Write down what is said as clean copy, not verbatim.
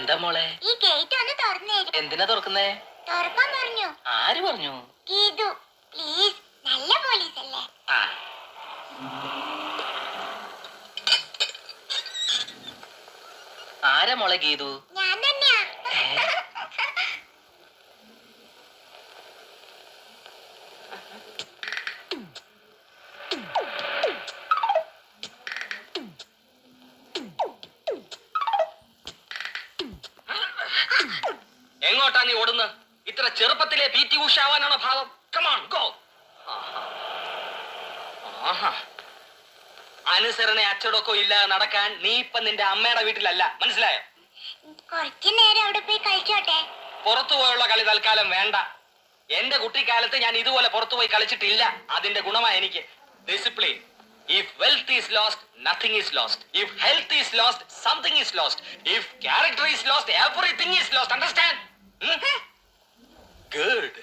എന്താ മോളെ? ഈ ഗേറ്റ് ഒന്ന് തുറന്നേ. എന്തിനാ തുറക്കുന്നേ? തുറക്കാൻ പറഞ്ഞു. ആര് പറഞ്ഞു? ഗീതു, പ്ലീസ്. നല്ല പോലീസ് അല്ലേ? ആ. ആരാ മോളെ ഗീതു? ഞാൻ തന്നെയാ. എങ്ങോട്ടാ നീ ഓടുന്നത്? ഇത്ര ചെറുപ്പത്തിലെ PT ഉഷ ആവാനാണോ ഭാവം? Come on, go. അനുസരണ അച്ചടക്കോ ഇല്ലാതെ നടക്കാൻ നീ ഇപ്പൊ നിന്റെ അമ്മയുടെ വീട്ടിലല്ല, മനസ്സിലായോ? കുറച്ചു നേരം അവിടെ പോയി കളിച്ചോട്ടെ. പുറത്തു പോയുള്ള കളി തൽക്കാലം വേണ്ട. എന്റെ കുട്ടിക്കാലത്ത് ഞാൻ ഇതുപോലെ പുറത്തു പോയി കളിച്ചിട്ടില്ല. അതിന്റെ ഗുണമായി എനിക്ക് discipline. If wealth is lost, nothing is lost. If health is lost, something is lost. If character is lost, everything is lost. Understand? Good.